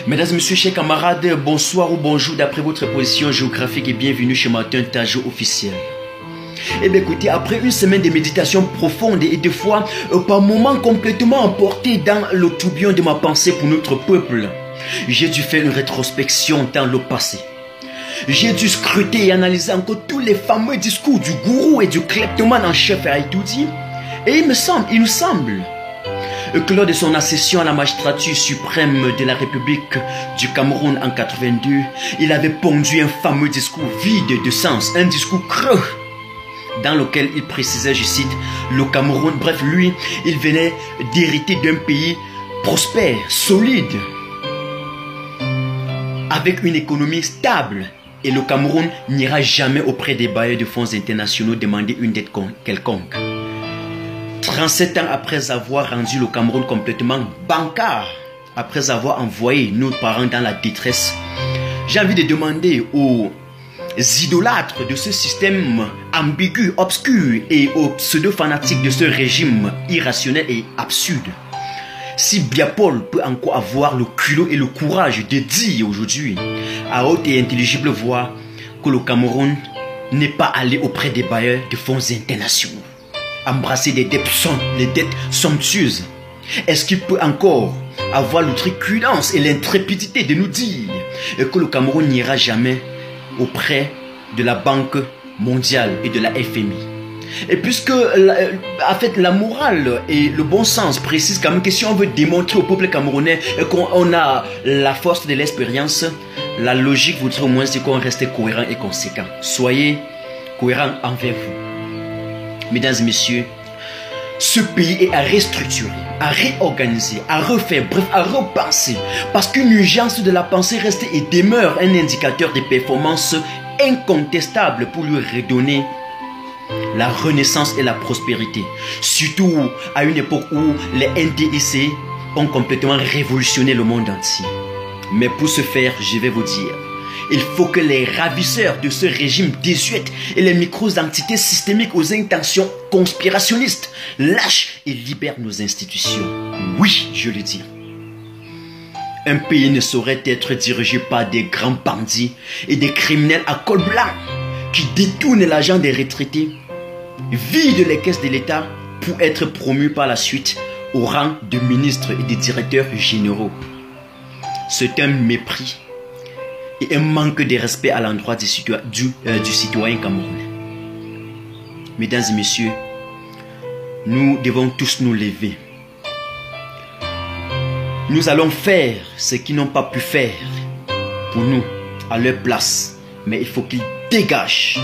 Mesdames et messieurs, chers camarades, bonsoir ou bonjour d'après votre position géographique et bienvenue chez Martin Tajo officiel. Eh bien écoutez, après une semaine de méditation profonde et des fois par moments complètement emporté dans le tourbillon de ma pensée pour notre peuple, j'ai dû faire une rétrospection dans le passé. J'ai dû scruter et analyser encore tous les fameux discours du gourou et du kleptomane en chef à Haïti. Et il nous semble que lors de son accession à la magistrature suprême de la République du Cameroun en 82, il avait pondu un fameux discours vide de sens, un discours creux, dans lequel il précisait, je cite, le Cameroun, bref, lui, il venait d'hériter d'un pays prospère, solide, avec une économie stable. Et le Cameroun n'ira jamais auprès des bailleurs de fonds internationaux demander une dette quelconque. 37 ans après avoir rendu le Cameroun complètement bancard, après avoir envoyé nos parents dans la détresse, j'ai envie de demander aux idolâtres de ce système ambigu, obscur et aux pseudo-fanatiques de ce régime irrationnel et absurde, si Biapol peut encore avoir le culot et le courage de dire aujourd'hui, à haute et intelligible voix, que le Cameroun n'est pas allé auprès des bailleurs de fonds internationaux, embrasser des dettes somptueuses. Est-ce qu'il peut encore avoir l'outricudence et l'intrépidité de nous dire que le Cameroun n'ira jamais auprès de la Banque mondiale et de la FMI? Et puisque en fait, la morale et le bon sens précisent quand même que si on veut démontrer au peuple camerounais qu'on a la force de l'expérience, la logique voudrait au moins dire qu'on reste cohérent et conséquent. Soyez cohérents envers vous. Mesdames et messieurs, ce pays est à restructurer, à réorganiser, à refaire, bref, à repenser. Parce qu'une urgence de la pensée reste et demeure un indicateur de performance incontestable pour lui redonner la renaissance et la prospérité. Surtout à une époque où les NDIC ont complètement révolutionné le monde entier. Mais pour ce faire, je vais vous dire, il faut que les ravisseurs de ce régime désuète et les micro-entités systémiques aux intentions conspirationnistes lâchent et libèrent nos institutions. Oui, je le dis. Un pays ne saurait être dirigé par des grands bandits et des criminels à col blanc qui détournent l'argent des retraités, vident les caisses de l'État pour être promus par la suite au rang de ministres et de directeurs généraux. C'est un mépris et un manque de respect à l'endroit du citoyen camerounais. Mesdames et messieurs, nous devons tous nous lever. Nous allons faire ce qu'ils n'ont pas pu faire pour nous à leur place, mais il faut qu'ils dégagent